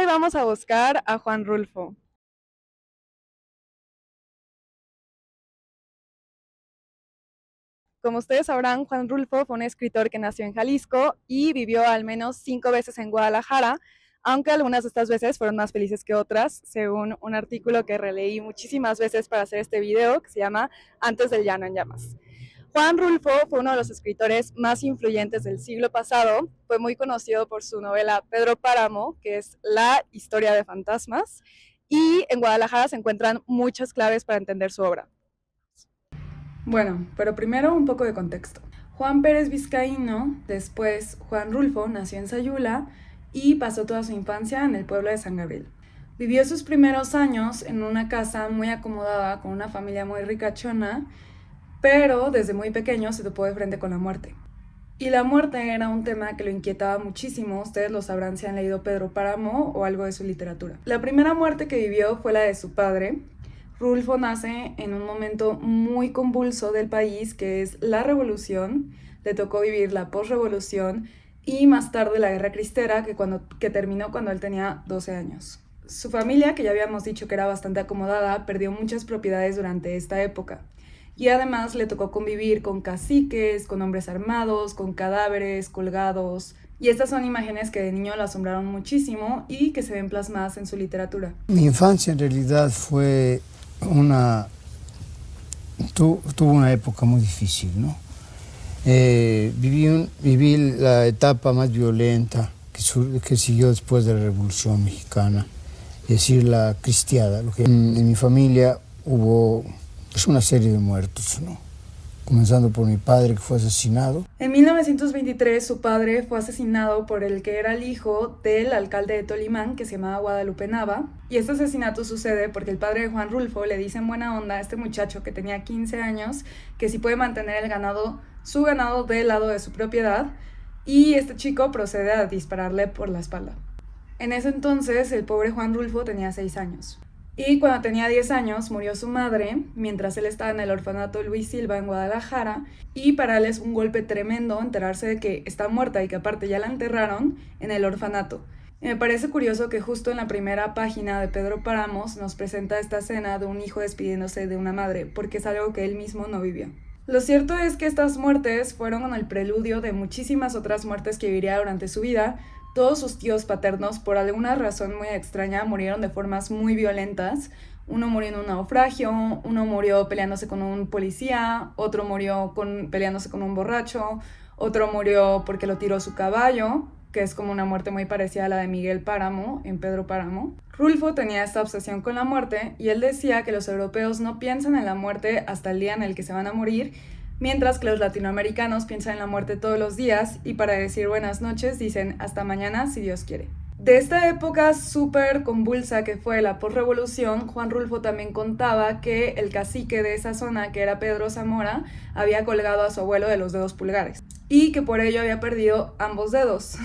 vamos a buscar a Juan Rulfo. Como ustedes sabrán, Juan Rulfo fue un escritor que nació en Jalisco y vivió al menos 5 veces en Guadalajara, aunque algunas de estas veces fueron más felices que otras, según un artículo que releí muchísimas veces para hacer este video, que se llama Antes del Llano en Llamas. Juan Rulfo fue uno de los escritores más influyentes del siglo pasado. Fue muy conocido por su novela Pedro Páramo, que es la historia de fantasmas, y en Guadalajara se encuentran muchas claves para entender su obra. Bueno, pero primero un poco de contexto. Juan Pérez Vizcaíno, después Juan Rulfo, nació en Sayula y pasó toda su infancia en el pueblo de San Gabriel. Vivió sus primeros años en una casa muy acomodada con una familia muy ricachona, pero desde muy pequeño se topó de frente con la muerte. Y la muerte era un tema que lo inquietaba muchísimo, ustedes lo sabrán si han leído Pedro Páramo o algo de su literatura. La primera muerte que vivió fue la de su padre. Rulfo nace en un momento muy convulso del país, que es la revolución. Le tocó vivir la posrevolución y más tarde la guerra cristera, que terminó cuando él tenía 12 años. Su familia, que ya habíamos dicho que era bastante acomodada, perdió muchas propiedades durante esta época. Y además le tocó convivir con caciques, con hombres armados, con cadáveres colgados. Y estas son imágenes que de niño lo asombraron muchísimo y que se ven plasmadas en su literatura. Mi infancia en realidad tuvo una época muy difícil, ¿no? Viví la etapa más violenta que siguió después de la Revolución Mexicana, es decir, la cristiada. En mi familia hubo una serie de muertos, ¿no? Comenzando por mi padre, que fue asesinado. En 1923 su padre fue asesinado por el que era el hijo del alcalde de Tolimán, que se llamaba Guadalupe Nava. Y este asesinato sucede porque el padre de Juan Rulfo le dice en buena onda a este muchacho que tenía 15 años que si puede mantener su ganado del lado de su propiedad, y este chico procede a dispararle por la espalda. En ese entonces el pobre Juan Rulfo tenía 6 años. Y cuando tenía 10 años murió su madre, mientras él estaba en el orfanato Luis Silva en Guadalajara, y para él es un golpe tremendo enterarse de que está muerta y que aparte ya la enterraron en el orfanato. Y me parece curioso que justo en la primera página de Pedro Páramo nos presenta esta escena de un hijo despidiéndose de una madre, porque es algo que él mismo no vivió. Lo cierto es que estas muertes fueron el preludio de muchísimas otras muertes que viviría durante su vida. Todos sus tíos paternos, por alguna razón muy extraña, murieron de formas muy violentas. Uno murió en un naufragio, uno murió peleándose con un policía, otro murió peleándose con un borracho, otro murió porque lo tiró su caballo, que es como una muerte muy parecida a la de Miguel Páramo en Pedro Páramo. Rulfo tenía esta obsesión con la muerte y él decía que los europeos no piensan en la muerte hasta el día en el que se van a morir, mientras que los latinoamericanos piensan en la muerte todos los días y para decir buenas noches dicen hasta mañana si Dios quiere. De esta época súper convulsa que fue la posrevolución, Juan Rulfo también contaba que el cacique de esa zona, que era Pedro Zamora, había colgado a su abuelo de los dedos pulgares y que por ello había perdido ambos dedos.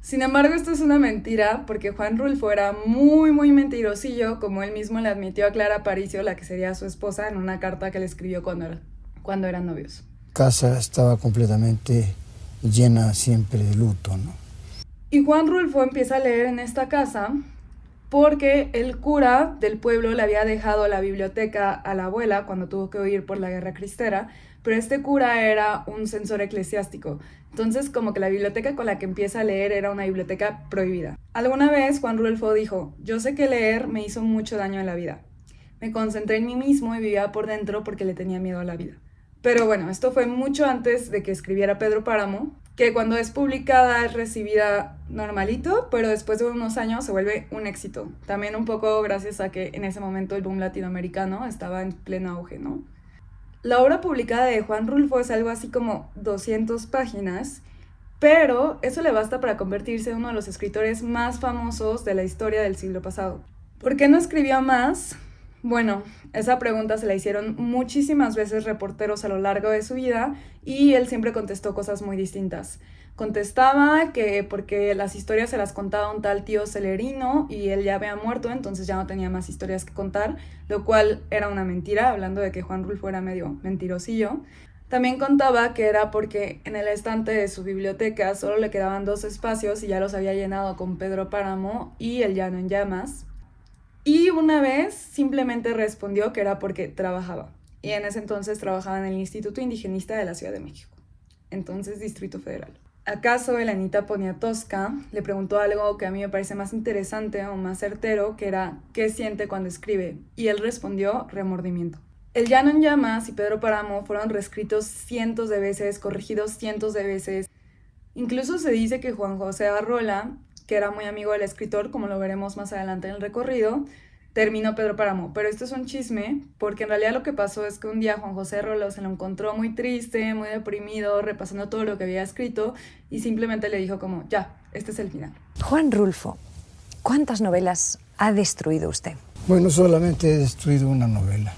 Sin embargo, esto es una mentira, porque Juan Rulfo era muy mentirosillo, como él mismo le admitió a Clara Aparicio, la que sería su esposa, en una carta que le escribió cuando eran novios. La casa estaba completamente llena siempre de luto, ¿no? Y Juan Rulfo empieza a leer en esta casa porque el cura del pueblo le había dejado la biblioteca a la abuela cuando tuvo que huir por la guerra cristera, pero este cura era un censor eclesiástico. Entonces, como que la biblioteca con la que empieza a leer era una biblioteca prohibida. Alguna vez Juan Rulfo dijo: yo sé que leer me hizo mucho daño en la vida. Me concentré en mí mismo y vivía por dentro porque le tenía miedo a la vida. Pero bueno, esto fue mucho antes de que escribiera Pedro Páramo, que cuando es publicada es recibida normalito, pero después de unos años se vuelve un éxito. También un poco gracias a que en ese momento el boom latinoamericano estaba en pleno auge, ¿no? La obra publicada de Juan Rulfo es algo así como 200 páginas, pero eso le basta para convertirse en uno de los escritores más famosos de la historia del siglo pasado. ¿Por qué no escribió más? Bueno, esa pregunta se la hicieron muchísimas veces reporteros a lo largo de su vida y él siempre contestó cosas muy distintas. Contestaba que porque las historias se las contaba un tal tío Celerino y él ya había muerto, entonces ya no tenía más historias que contar, lo cual era una mentira, hablando de que Juan Rulfo era medio mentirosillo. También contaba que era porque en el estante de su biblioteca solo le quedaban 2 espacios y ya los había llenado con Pedro Páramo y El Llano en Llamas. Y una vez simplemente respondió que era porque trabajaba. Y en ese entonces trabajaba en el Instituto Indigenista de la Ciudad de México, entonces Distrito Federal. ¿Acaso Elenita Poniatowska le preguntó algo que a mí me parece más interesante o más certero, que era ¿qué siente cuando escribe? Y él respondió remordimiento. El Llano en Llamas y Pedro Páramo fueron reescritos cientos de veces, corregidos cientos de veces. Incluso se dice que Juan José Arrola, que era muy amigo del escritor, como lo veremos más adelante en el recorrido, terminó Pedro Páramo. Pero esto es un chisme, porque en realidad lo que pasó es que un día Juan José Arrola se lo encontró muy triste, muy deprimido, repasando todo lo que había escrito, y simplemente le dijo como, ya, este es el final. Juan Rulfo, ¿cuántas novelas ha destruido usted? Bueno, solamente he destruido una novela.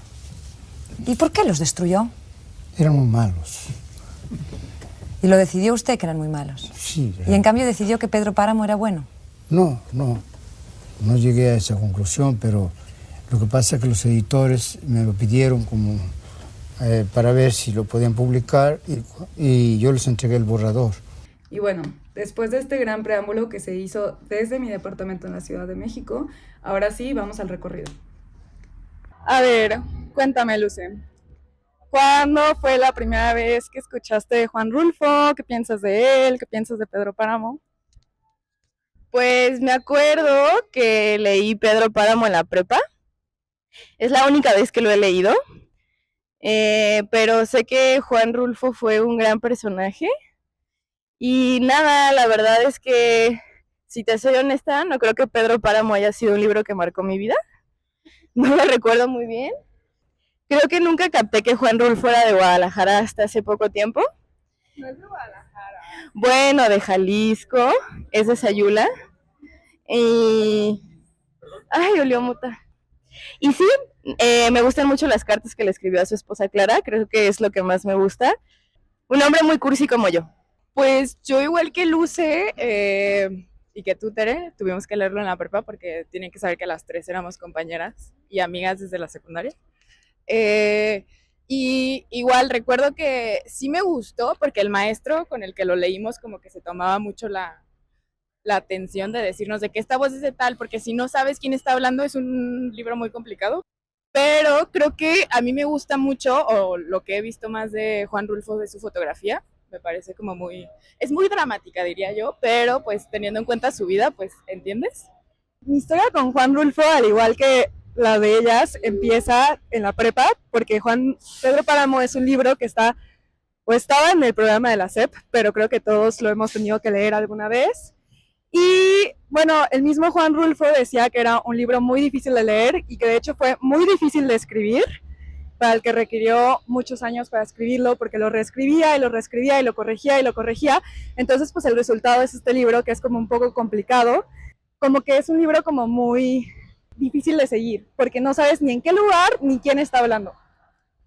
¿Y por qué los destruyó? Eran muy malos. Y lo decidió usted que eran muy malos. Sí. Y en cambio decidió que Pedro Páramo era bueno. No llegué a esa conclusión, pero lo que pasa es que los editores me lo pidieron como para ver si lo podían publicar y yo les entregué el borrador. Y bueno, después de este gran preámbulo que se hizo desde mi departamento en la Ciudad de México, ahora sí, vamos al recorrido. A ver, cuéntame, Luce. ¿Cuándo fue la primera vez que escuchaste de Juan Rulfo? ¿Qué piensas de él? ¿Qué piensas de Pedro Páramo? Pues me acuerdo que leí Pedro Páramo en la prepa. Es la única vez que lo he leído. Pero sé que Juan Rulfo fue un gran personaje. Y nada, la verdad es que, si te soy honesta, no creo que Pedro Páramo haya sido un libro que marcó mi vida. No lo recuerdo muy bien. Creo que nunca capté que Juan Rulfo era de Guadalajara hasta hace poco tiempo. No es de Guadalajara. Bueno, de Jalisco, es de Sayula. Y... Ay, olió muta. Y sí, me gustan mucho las cartas que le escribió a su esposa Clara, creo que es lo que más me gusta. Un hombre muy cursi como yo. Pues yo, igual que Luce y que tú, Tere, tuvimos que leerlo en la prepa porque tienen que saber que las tres éramos compañeras y amigas desde la secundaria. Y igual recuerdo que sí me gustó porque el maestro con el que lo leímos como que se tomaba mucho la atención de decirnos de que esta voz es de tal, porque si no sabes quién está hablando es un libro muy complicado. Pero creo que a mí me gusta mucho, o lo que he visto más de Juan Rulfo, de su fotografía, me parece como es muy dramática, diría yo, pero pues teniendo en cuenta su vida, pues, ¿entiendes? Mi historia con Juan Rulfo, al igual que la de ellas, empieza en la prepa, porque Pedro Páramo es un libro que estaba en el programa de la SEP, pero creo que todos lo hemos tenido que leer alguna vez. Y bueno, el mismo Juan Rulfo decía que era un libro muy difícil de leer y que de hecho fue muy difícil de escribir, para el que requirió muchos años para escribirlo, porque lo reescribía y lo reescribía y lo corregía y lo corregía. Entonces, pues el resultado es este libro que es como un poco complicado, como que es un libro como muy difícil de seguir, porque no sabes ni en qué lugar ni quién está hablando.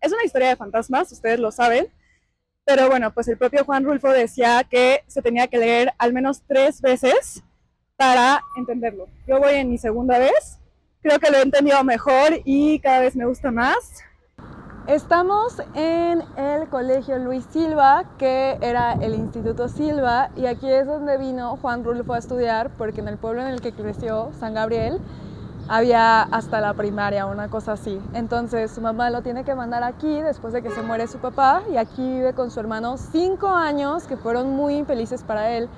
Es una historia de fantasmas, ustedes lo saben, pero bueno, pues el propio Juan Rulfo decía que se tenía que leer al menos 3 veces para entenderlo. Yo voy en mi segunda vez, creo que lo he entendido mejor y cada vez me gusta más. Estamos en el Colegio Luis Silva, que era el Instituto Silva, y aquí es donde vino Juan Rulfo a estudiar, porque en el pueblo en el que creció, San Gabriel, había hasta la primaria, una cosa así. Entonces su mamá lo tiene que mandar aquí después de que se muere su papá, y aquí vive con su hermano 5 años, que fueron muy infelices para él,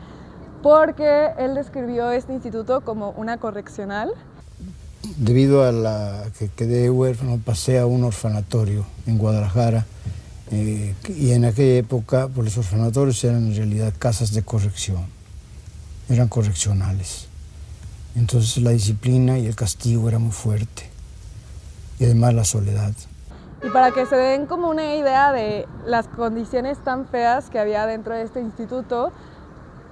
porque él describió este instituto como una correccional. Debido a que quedé huérfano, pasé a un orfanatorio en Guadalajara, y en aquella época pues, los orfanatorios eran en realidad casas de corrección, eran correccionales. Entonces la disciplina y el castigo era muy fuerte, y además la soledad. Y para que se den como una idea de las condiciones tan feas que había dentro de este instituto,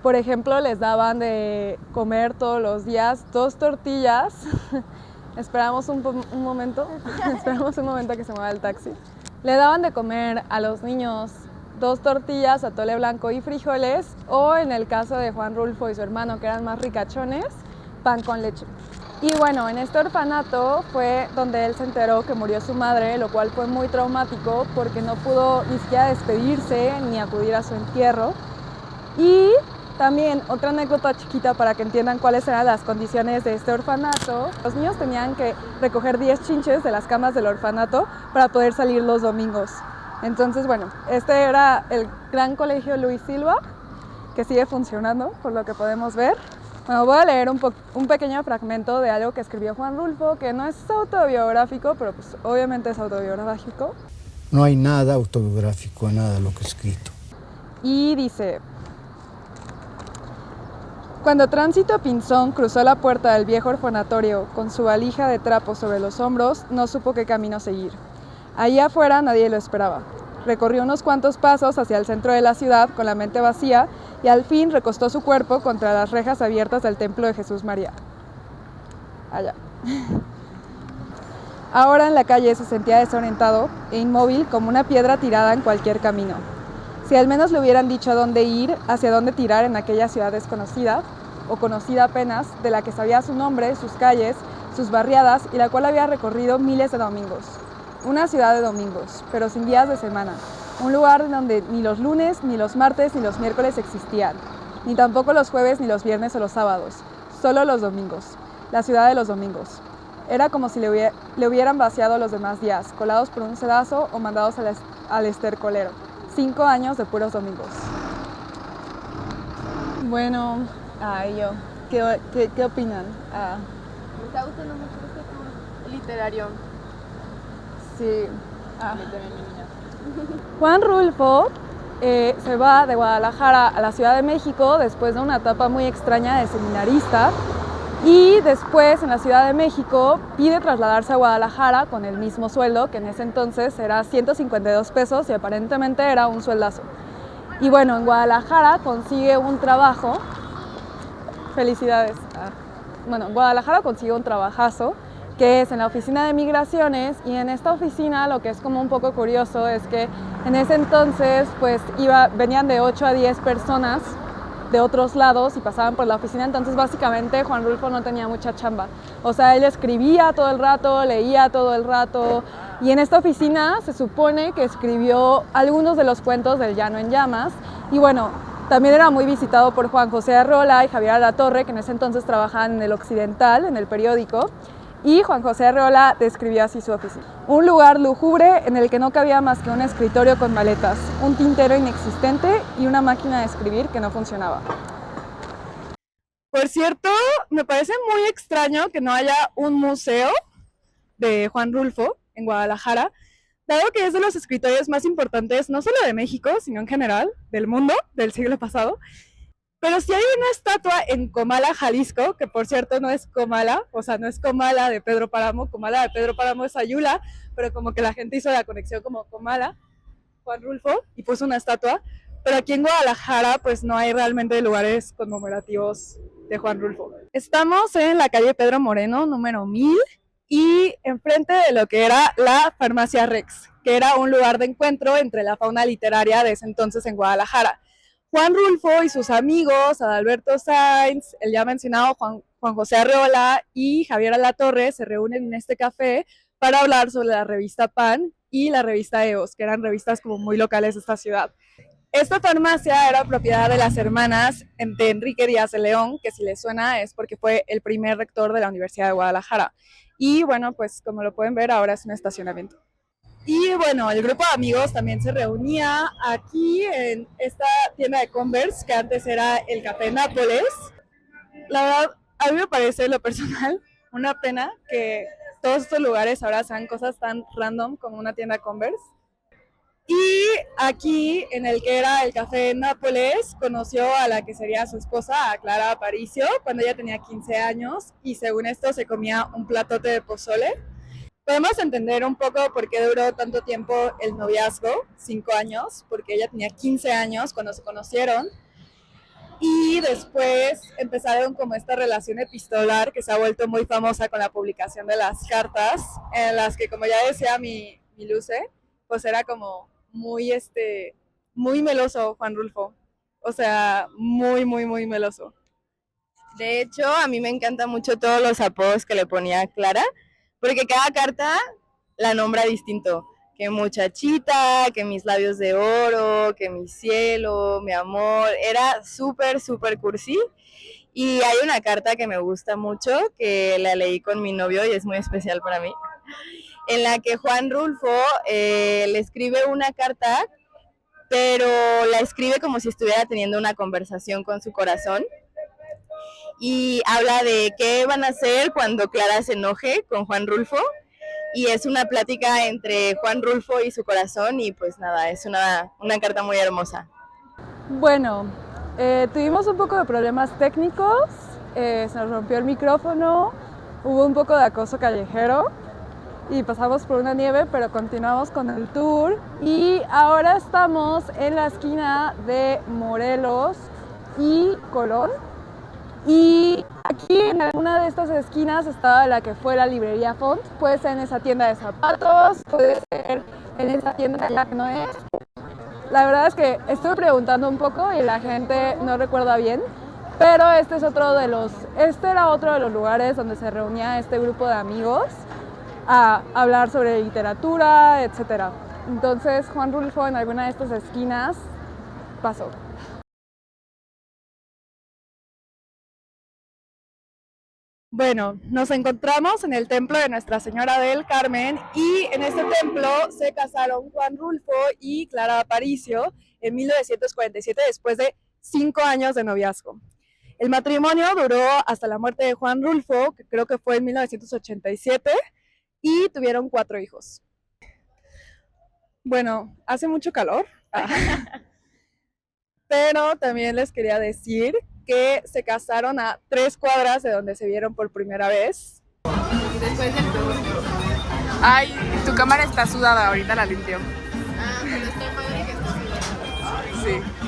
por ejemplo, les daban de comer todos los días 2 tortillas. Esperamos un momento a que se mueva el taxi. Le daban de comer a los niños 2 tortillas, atole blanco y frijoles, o en el caso de Juan Rulfo y su hermano, que eran más ricachones, pan con leche. Y bueno, en este orfanato fue donde él se enteró que murió su madre, lo cual fue muy traumático porque no pudo ni siquiera despedirse ni acudir a su entierro. Y también otra anécdota chiquita para que entiendan cuáles eran las condiciones de este orfanato. Los niños tenían que recoger 10 chinches de las camas del orfanato para poder salir los domingos. Entonces, bueno, este era el Gran Colegio Luis Silva, que sigue funcionando, por lo que podemos ver. Bueno, voy a leer un pequeño fragmento de algo que escribió Juan Rulfo, que no es autobiográfico, pero pues obviamente es autobiográfico. No hay nada autobiográfico, nada de lo que he escrito. Y dice: cuando Tránsito Pinzón cruzó la puerta del viejo orfanatorio con su valija de trapo sobre los hombros, no supo qué camino seguir. Allí afuera nadie lo esperaba. Recorrió unos cuantos pasos hacia el centro de la ciudad con la mente vacía y al fin recostó su cuerpo contra las rejas abiertas del templo de Jesús María. Allá. Ahora en la calle se sentía desorientado e inmóvil como una piedra tirada en cualquier camino. Si al menos le hubieran dicho a dónde ir, hacia dónde tirar en aquella ciudad desconocida, o conocida apenas, de la que sabía su nombre, sus calles, sus barriadas y la cual había recorrido miles de domingos. Una ciudad de domingos, pero sin días de semana. Un lugar donde ni los lunes, ni los martes, ni los miércoles existían. Ni tampoco los jueves, ni los viernes o los sábados. Solo los domingos. La ciudad de los domingos. Era como si le hubieran vaciado los demás días, colados por un sedazo o mandados al estercolero. 5 años de puros domingos. Bueno, ¿qué opinan? Me está gustando mucho este tour literario. Sí. Juan Rulfo se va de Guadalajara a la Ciudad de México después de una etapa muy extraña de seminarista y después en la Ciudad de México pide trasladarse a Guadalajara con el mismo sueldo, que en ese entonces era 152 pesos y aparentemente era un sueldazo. Y bueno, en Guadalajara consigue un trabajo. Felicidades. Bueno, en Guadalajara consigue un trabajazo que es en la oficina de migraciones, y en esta oficina lo que es como un poco curioso es que en ese entonces pues venían de 8 a 10 personas de otros lados y pasaban por la oficina, entonces básicamente Juan Rulfo no tenía mucha chamba. O sea, él escribía todo el rato, leía todo el rato, y en esta oficina se supone que escribió algunos de los cuentos del Llano en Llamas, y bueno, también era muy visitado por Juan José Arreola y Javier Alatorre, que en ese entonces trabajaban en El Occidental, en el periódico, y Juan José Arreola describió así su oficina: un lugar lúgubre en el que no cabía más que un escritorio con maletas, un tintero inexistente y una máquina de escribir que no funcionaba. Por cierto, me parece muy extraño que no haya un museo de Juan Rulfo en Guadalajara, dado que es de los escritores más importantes, no solo de México, sino en general, del mundo, del siglo pasado. Pero sí hay una estatua en Comala, Jalisco, que por cierto no es Comala, o sea, no es Comala de Pedro Páramo. Comala de Pedro Páramo es Ayula, pero como que la gente hizo la conexión como Comala, Juan Rulfo, y puso una estatua. Pero aquí en Guadalajara pues no hay realmente lugares conmemorativos de Juan Rulfo. Estamos en la calle Pedro Moreno, número 1000, y enfrente de lo que era la Farmacia Rex, que era un lugar de encuentro entre la fauna literaria de ese entonces en Guadalajara. Juan Rulfo y sus amigos, Adalberto Sainz, el ya mencionado Juan José Arreola y Javier Alatorre, se reúnen en este café para hablar sobre la revista Pan y la revista EOS, que eran revistas como muy locales de esta ciudad. Esta farmacia era propiedad de las hermanas de Enrique Díaz de León, que si les suena es porque fue el primer rector de la Universidad de Guadalajara. Y bueno, pues como lo pueden ver, ahora es un estacionamiento. Y bueno, el grupo de amigos también se reunía aquí en esta tienda de Converse, que antes era el Café Nápoles. La verdad, a mí me parece, lo personal, una pena que todos estos lugares ahora sean cosas tan random como una tienda Converse. Y aquí, en el que era el Café Nápoles, conoció a la que sería su esposa, a Clara Aparicio, cuando ella tenía 15 años, y según esto se comía un platote de pozole. Podemos entender un poco por qué duró tanto tiempo el noviazgo, 5 años, porque ella tenía 15 años cuando se conocieron, y después empezaron como esta relación epistolar que se ha vuelto muy famosa con la publicación de las cartas, en las que, como ya decía mi Luce, pues era como muy meloso Juan Rulfo, o sea, muy meloso. De hecho, a mí me encantan mucho todos los apodos que le ponía Clara, porque cada carta la nombra distinto. Que muchachita, que mis labios de oro, que mi cielo, mi amor. Era súper, súper cursi. Y hay una carta que me gusta mucho, que la leí con mi novio y es muy especial para mí, en la que Juan Rulfo le escribe una carta, pero la escribe como si estuviera teniendo una conversación con su corazón. Y habla de qué van a hacer cuando Clara se enoje con Juan Rulfo. Y es una plática entre Juan Rulfo y su corazón y pues nada, es una carta muy hermosa. Bueno, tuvimos un poco de problemas técnicos, se nos rompió el micrófono, hubo un poco de acoso callejero y pasamos por una nieve, pero continuamos con el tour. Y ahora estamos en la esquina de Morelos y Colón. Y aquí en alguna de estas esquinas estaba la que fue la librería Font. Puede ser en esa tienda de zapatos, puede ser en esa tienda de que no es. La verdad es que estuve preguntando un poco y la gente no recuerda bien, pero este era otro de los lugares donde se reunía este grupo de amigos a hablar sobre literatura, etc. Entonces Juan Rulfo en alguna de estas esquinas pasó. Bueno, nos encontramos en el templo de Nuestra Señora del Carmen y en este templo se casaron Juan Rulfo y Clara Aparicio en 1947 después de 5 años de noviazgo. El matrimonio duró hasta la muerte de Juan Rulfo, que creo que fue en 1987, y tuvieron 4 hijos. Bueno, hace mucho calor, pero también les quería decir que se casaron a 3 cuadras de donde se vieron por primera vez. Y después del tour. Ay, tu cámara está sudada, ahorita la limpio. Ah, pero está padre que está sudada. Sí.